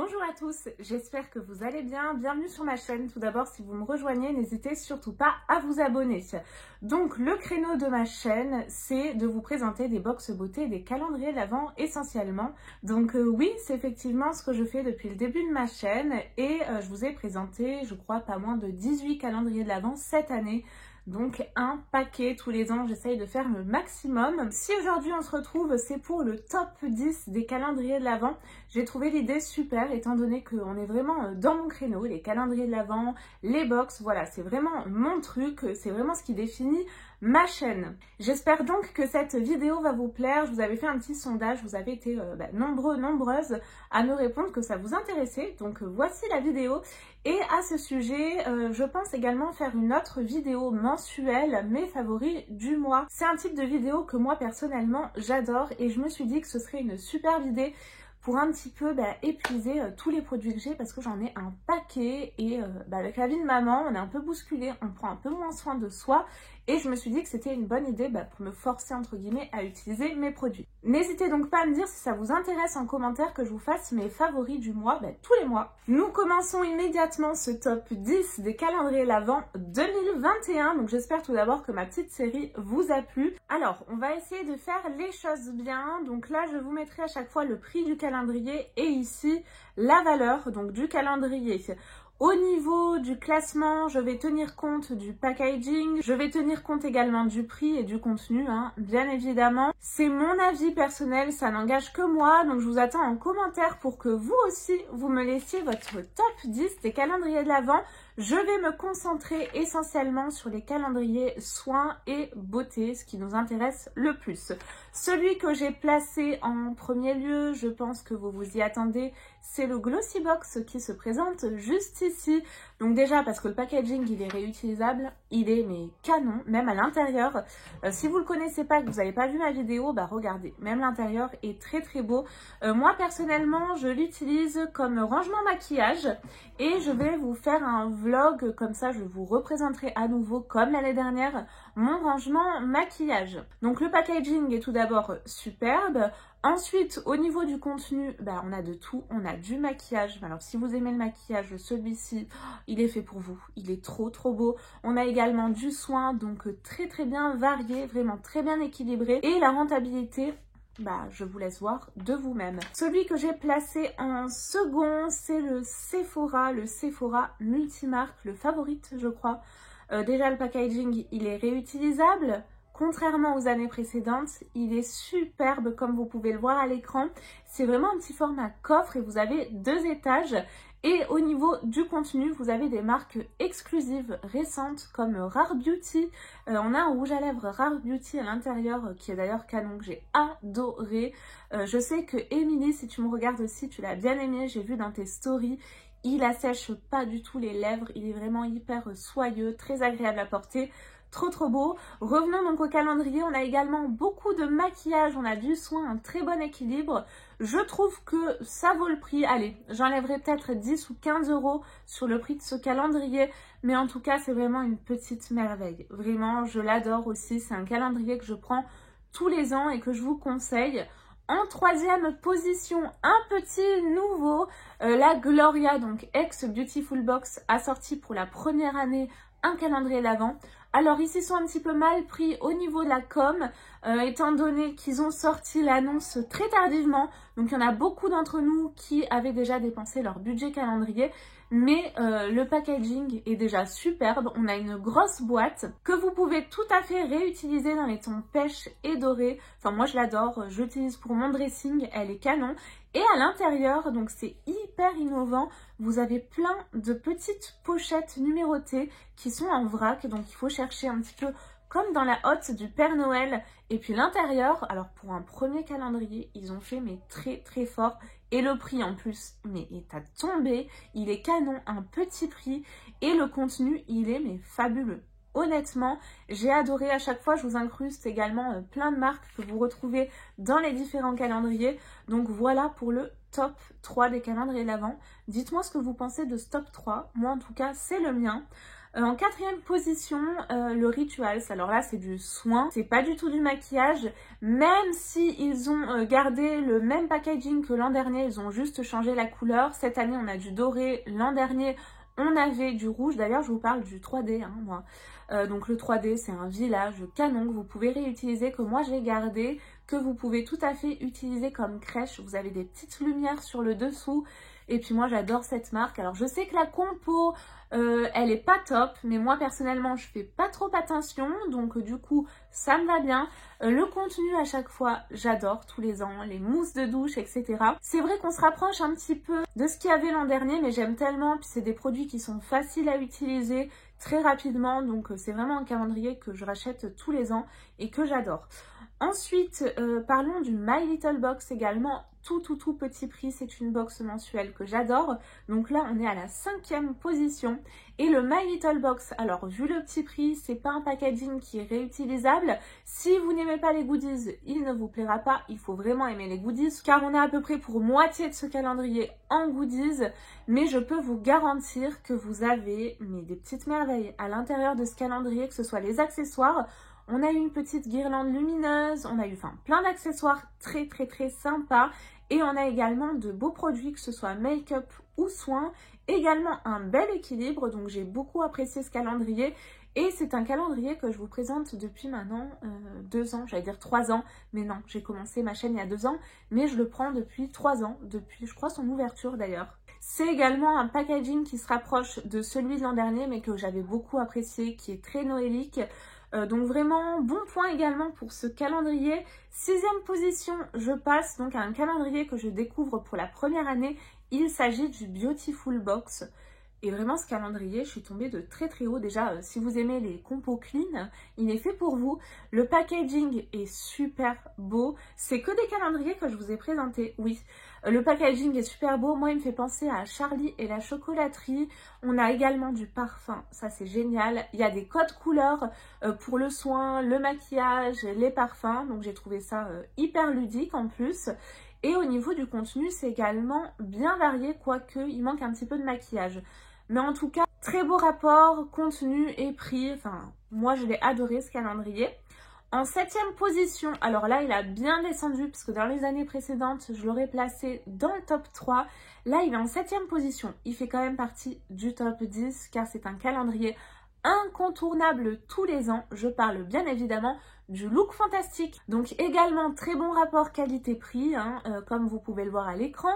Bonjour à tous, j'espère que vous allez bien. Bienvenue sur ma chaîne. Tout d'abord, si vous me rejoignez, n'hésitez surtout pas à vous abonner. Donc, le créneau de ma chaîne, c'est de vous présenter des box beauté et des calendriers de l'Avent essentiellement. Donc oui, c'est effectivement ce que je fais depuis le début de ma chaîne et je vous ai présenté, je crois, pas moins de 18 calendriers de l'Avent cette année. Donc un paquet tous les ans, j'essaye de faire le maximum. Si aujourd'hui on se retrouve, c'est pour le top 10 des calendriers de l'Avent. J'ai trouvé l'idée super étant donné qu'on est vraiment dans mon créneau, les calendriers de l'Avent, les box, voilà, c'est vraiment mon truc, c'est vraiment ce qui définit ma chaîne. J'espère donc que cette vidéo va vous plaire. Je vous avais fait un petit sondage, vous avez été nombreuses à me répondre que ça vous intéressait. Donc voici la vidéo. Et à ce sujet, je pense également faire une autre vidéo mensuelle, mes favoris du mois. C'est un type de vidéo que moi personnellement j'adore et je me suis dit que ce serait une superbe idée pour un petit peu épuiser tous les produits que j'ai parce que j'en ai un paquet et avec la vie de maman, on est un peu bousculé, on prend un peu moins soin de soi et je me suis dit que c'était une bonne idée pour me forcer entre guillemets à utiliser mes produits. N'hésitez donc pas à me dire si ça vous intéresse en commentaire que je vous fasse mes favoris du mois tous les mois. Nous commençons immédiatement ce top 10 des calendriers l'Avent 2021. Donc j'espère tout d'abord que ma petite série vous a plu. Alors on va essayer de faire les choses bien. Donc là je vous mettrai à chaque fois le prix du calendrier et ici la valeur donc du calendrier. Au niveau du classement, je vais tenir compte du packaging, je vais tenir compte également du prix et du contenu, bien évidemment. C'est mon avis personnel, ça n'engage que moi, donc je vous attends en commentaire pour que vous aussi, vous me laissiez votre top 10 des calendriers de l'Avent. Je vais me concentrer essentiellement sur les calendriers soins et beauté, ce qui nous intéresse le plus. Celui que j'ai placé en premier lieu, je pense que vous vous y attendez, c'est le Glossy Box qui se présente juste ici. Donc déjà parce que le packaging il est réutilisable, il est mais canon, même à l'intérieur. Si vous le connaissez pas, que vous n'avez pas vu ma vidéo, regardez, même l'intérieur est très très beau. Moi personnellement, je l'utilise comme rangement maquillage et je vais vous faire un vlog, comme ça je vous représenterai à nouveau comme l'année dernière mon rangement maquillage. Donc le packaging est tout d'abord superbe. Ensuite, au niveau du contenu, on a de tout. On a du maquillage. Alors, si vous aimez le maquillage, celui-ci, il est fait pour vous. Il est trop, trop beau. On a également du soin, donc très, très bien varié, vraiment très bien équilibré. Et la rentabilité, je vous laisse voir de vous-même. Celui que j'ai placé en second, c'est le Sephora Multimarque, le favorite, je crois. Déjà, le packaging, il est réutilisable. Contrairement aux années précédentes, il est superbe comme vous pouvez le voir à l'écran. C'est vraiment un petit format coffre et vous avez 2 étages. Et au niveau du contenu, vous avez des marques exclusives récentes comme Rare Beauty. On a un rouge à lèvres Rare Beauty à l'intérieur qui est d'ailleurs canon, que j'ai adoré. Je sais que Émilie, si tu me regardes aussi, tu l'as bien aimé, j'ai vu dans tes stories. Il assèche pas du tout les lèvres, il est vraiment hyper soyeux, très agréable à porter. Trop trop beau. Revenons donc au calendrier, on a également beaucoup de maquillage, on a du soin, un très bon équilibre. Je trouve que ça vaut le prix. Allez, j'enlèverai peut-être 10 ou 15 € sur le prix de ce calendrier, mais en tout cas c'est vraiment une petite merveille. Vraiment, je l'adore aussi, c'est un calendrier que je prends tous les ans et que je vous conseille. En troisième position, un petit nouveau, la Gloria, donc ex Beautiful Box, a sorti pour la première année un calendrier l'Avent. Alors ici, ils sont un petit peu mal pris au niveau de la com, étant donné qu'ils ont sorti l'annonce très tardivement. Donc il y en a beaucoup d'entre nous qui avaient déjà dépensé leur budget calendrier. Mais le packaging est déjà superbe. On a une grosse boîte que vous pouvez tout à fait réutiliser dans les tons pêche et doré. Enfin moi je l'adore, je l'utilise pour mon dressing, elle est canon. Et à l'intérieur, donc c'est hyper innovant, vous avez plein de petites pochettes numérotées qui sont en vrac. Donc il faut chercher un petit peu comme dans la hotte du Père Noël. Et puis l'intérieur, alors pour un premier calendrier, ils ont fait mais très très fort. Et le prix en plus, mais est à tomber. Il est canon, un petit prix. Et le contenu, il est mais fabuleux. Honnêtement, j'ai adoré. À chaque fois, je vous incruste également plein de marques que vous retrouvez dans les différents calendriers. Donc voilà pour le top 3 des calendriers de l'Avent. Dites-moi ce que vous pensez de ce top 3. Moi, en tout cas, c'est le mien. En quatrième position, le Rituals. Alors là, c'est du soin, c'est pas du tout du maquillage, même si ils ont gardé le même packaging que l'an dernier, ils ont juste changé la couleur. Cette année, on a du doré, l'an dernier, on avait du rouge. D'ailleurs, je vous parle du 3D, hein, moi. Donc le 3D, c'est un village canon que vous pouvez réutiliser, que moi j'ai gardé, que vous pouvez tout à fait utiliser comme crèche. Vous avez des petites lumières sur le dessous. Et puis moi, j'adore cette marque. Alors, je sais que la compo, elle est pas top, mais moi, personnellement, je fais pas trop attention. Donc, du coup, ça me va bien. Le contenu, à chaque fois, j'adore tous les ans. Les mousses de douche, etc. C'est vrai qu'on se rapproche un petit peu de ce qu'il y avait l'an dernier, mais j'aime tellement. Puis, c'est des produits qui sont faciles à utiliser très rapidement. Donc, c'est vraiment un calendrier que je rachète tous les ans et que j'adore. Ensuite, parlons du My Little Box également, tout petit prix, c'est une box mensuelle que j'adore. Donc là, on est à la 5e position. Et le My Little Box, alors vu le petit prix, c'est pas un packaging qui est réutilisable. Si vous n'aimez pas les goodies, il ne vous plaira pas. Il faut vraiment aimer les goodies, car on est à peu près pour moitié de ce calendrier en goodies. Mais je peux vous garantir que vous avez des petites merveilles à l'intérieur de ce calendrier, que ce soit les accessoires. On a eu une petite guirlande lumineuse, on a eu plein d'accessoires très sympas. Et on a également de beaux produits, que ce soit make-up ou soins. Également un bel équilibre, donc j'ai beaucoup apprécié ce calendrier. Et c'est un calendrier que je vous présente depuis maintenant 2 ans, j'allais dire 3 ans. Mais non, j'ai commencé ma chaîne il y a 2 ans, mais je le prends depuis 3 ans, depuis je crois son ouverture d'ailleurs. C'est également un packaging qui se rapproche de celui de l'an dernier, mais que j'avais beaucoup apprécié, qui est très noélique. Donc vraiment bon point également pour ce calendrier. 6e position, je passe donc à un calendrier que je découvre pour la première année. Il s'agit du Beautiful Box. Et vraiment ce calendrier, je suis tombée de très haut. Déjà, si vous aimez les compos clean, il est fait pour vous. Le packaging est super beau. C'est que des calendriers que je vous ai présentés, oui. Le packaging est super beau. Moi, il me fait penser à Charlie et la chocolaterie. On a également du parfum, ça c'est génial. Il y a des codes couleurs pour le soin, le maquillage, les parfums. Donc j'ai trouvé ça hyper ludique en plus. Et au niveau du contenu, c'est également bien varié, quoique il manque un petit peu de maquillage. Mais en tout cas, très beau rapport, contenu et prix. Enfin, moi je l'ai adoré ce calendrier. En 7e position, alors là il a bien descendu parce que dans les années précédentes, je l'aurais placé dans le top 3. Là il est en 7e position. Il fait quand même partie du top 10 car c'est un calendrier incontournable tous les ans. Je parle bien évidemment du Look Fantastique. Donc également très bon rapport qualité-prix, hein, comme vous pouvez le voir à l'écran.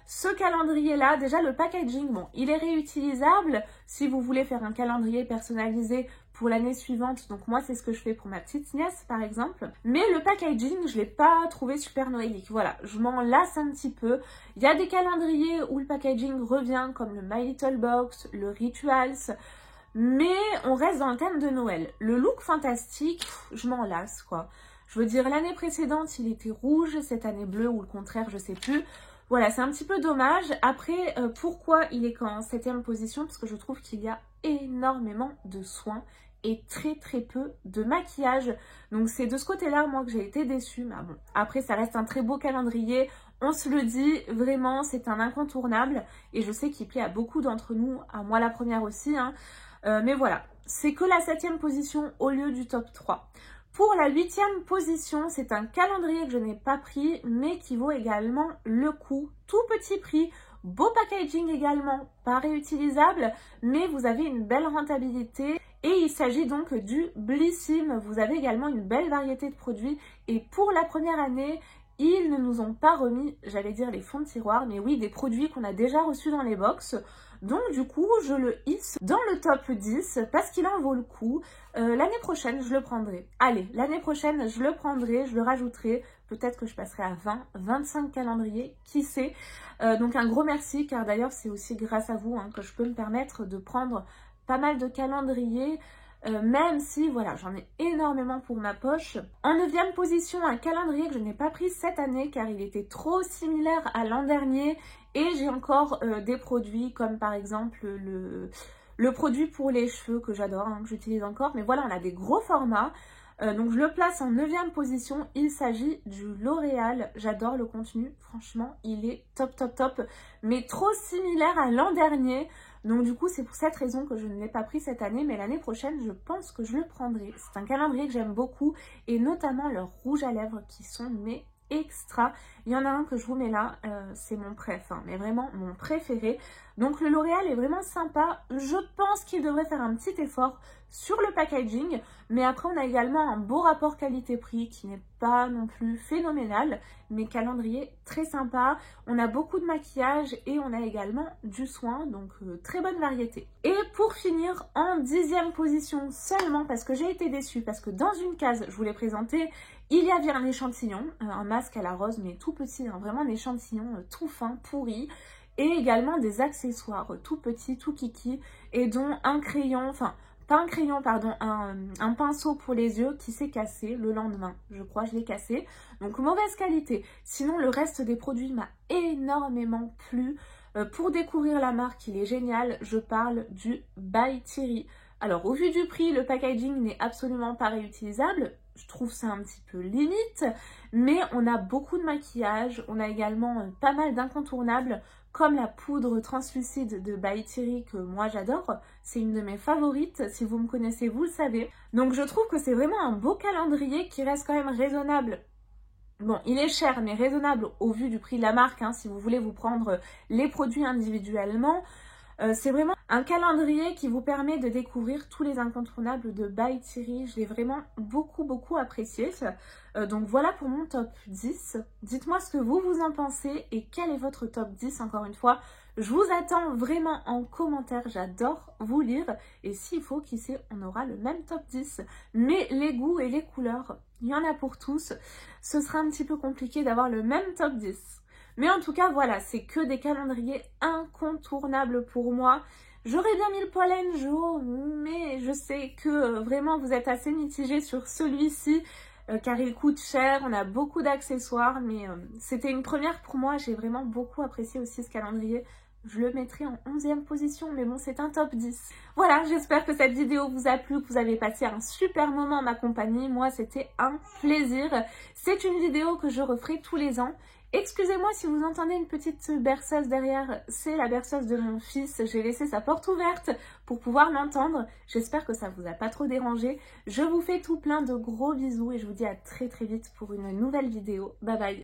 Ce calendrier-là, déjà le packaging, bon, il est réutilisable si vous voulez faire un calendrier personnalisé pour l'année suivante. Donc moi, c'est ce que je fais pour ma petite nièce, par exemple. Mais le packaging, je ne l'ai pas trouvé super noélique. Voilà, je m'en lasse un petit peu. Il y a des calendriers où le packaging revient, comme le My Little Box, le Rituals. Mais on reste dans le thème de Noël. Le Look Fantastique, je m'en lasse, quoi. Je veux dire, l'année précédente, il était rouge, cette année bleu ou le contraire, je sais plus. Voilà, c'est un petit peu dommage. Après, pourquoi il est qu'en 7e position? Parce que je trouve qu'il y a énormément de soins et très peu de maquillage. Donc c'est de ce côté-là, moi, que j'ai été déçue. Mais bon, après, ça reste un très beau calendrier. On se le dit, vraiment, c'est un incontournable. Et je sais qu'il plaît à beaucoup d'entre nous, à moi la première aussi, hein. Mais voilà, c'est que la 7e position au lieu du top 3. Pour la 8e position, c'est un calendrier que je n'ai pas pris, mais qui vaut également le coup. Tout petit prix, beau packaging également, pas réutilisable, mais vous avez une belle rentabilité. Et il s'agit donc du Blissim. Vous avez également une belle variété de produits. Et pour la première année, ils ne nous ont pas remis, j'allais dire les fonds de tiroir, mais oui, des produits qu'on a déjà reçus dans les box. Donc du coup, je le hisse dans le top 10 parce qu'il en vaut le coup. L'année prochaine, je le prendrai. Allez, l'année prochaine, je le prendrai, je le rajouterai. Peut-être que je passerai à 20, 25 calendriers, qui sait. Donc un gros merci, car d'ailleurs, c'est aussi grâce à vous, hein, que je peux me permettre de prendre pas mal de calendriers. Même si, voilà, j'en ai énormément pour ma poche. En 9e position, un calendrier que je n'ai pas pris cette année car il était trop similaire à l'an dernier. Et j'ai encore des produits comme par exemple le produit pour les cheveux que j'adore, hein, que j'utilise encore. Mais voilà, on a des gros formats. Donc je le place en 9e position. Il s'agit du L'Oréal. J'adore le contenu. Franchement, il est top. Mais trop similaire à l'an dernier. Donc du coup, c'est pour cette raison que je ne l'ai pas pris cette année, mais l'année prochaine, je pense que je le prendrai. C'est un calendrier que j'aime beaucoup, et notamment leurs rouges à lèvres qui sont extra. Il y en a un que je vous mets là, c'est mon mais vraiment mon préféré. Donc le L'Oréal est vraiment sympa. Je pense qu'il devrait faire un petit effort sur le packaging, mais après on a également un beau rapport qualité-prix qui n'est pas non plus phénoménal, mais calendrier très sympa. On a beaucoup de maquillage et on a également du soin, donc très bonne variété. Et pour finir, en 10e position seulement, parce que j'ai été déçue, parce que dans une case, je vous l'ai présenté, il y avait un échantillon, un masque à la rose, mais tout petit, hein, vraiment un échantillon tout fin, pourri, et également des accessoires tout petits, tout kiki, et dont un crayon, enfin, pas un crayon, pardon, un pinceau pour les yeux qui s'est cassé le lendemain, je crois, je l'ai cassé, donc mauvaise qualité. Sinon, le reste des produits m'a énormément plu. Pour découvrir la marque, il est génial, je parle du By Thierry. Alors, au vu du prix, le packaging n'est absolument pas réutilisable. Je trouve ça un petit peu limite, mais on a beaucoup de maquillage. On a également pas mal d'incontournables, comme la poudre translucide de By Thierry, que moi j'adore. C'est une de mes favorites. Si vous me connaissez, vous le savez. Donc, je trouve que c'est vraiment un beau calendrier qui reste quand même raisonnable. Bon, il est cher, mais raisonnable au vu du prix de la marque, hein, si vous voulez vous prendre les produits individuellement. C'est vraiment un calendrier qui vous permet de découvrir tous les incontournables de By Thierry. Je l'ai vraiment beaucoup apprécié. Donc voilà pour mon top 10. Dites-moi ce que vous en pensez et quel est votre top 10 encore une fois. Je vous attends vraiment en commentaire, j'adore vous lire. Et s'il faut, qui sait, on aura le même top 10. Mais les goûts et les couleurs, il y en a pour tous. Ce sera un petit peu compliqué d'avoir le même top 10. Mais en tout cas, voilà, c'est que des calendriers incontournables pour moi. J'aurais bien mis le Pollen Jo, mais je sais que vraiment vous êtes assez mitigés sur celui-ci, car il coûte cher, on a beaucoup d'accessoires, mais c'était une première pour moi. J'ai vraiment beaucoup apprécié aussi ce calendrier. Je le mettrai en 11e position, mais bon, c'est un top 10. Voilà, j'espère que cette vidéo vous a plu, que vous avez passé un super moment en ma compagnie. Moi, c'était un plaisir. C'est une vidéo que je referai tous les ans. Excusez-moi si vous entendez une petite berceuse derrière, c'est la berceuse de mon fils. J'ai laissé sa porte ouverte pour pouvoir l'entendre. J'espère que ça vous a pas trop dérangé. Je vous fais tout plein de gros bisous et je vous dis à très vite pour une nouvelle vidéo. Bye bye.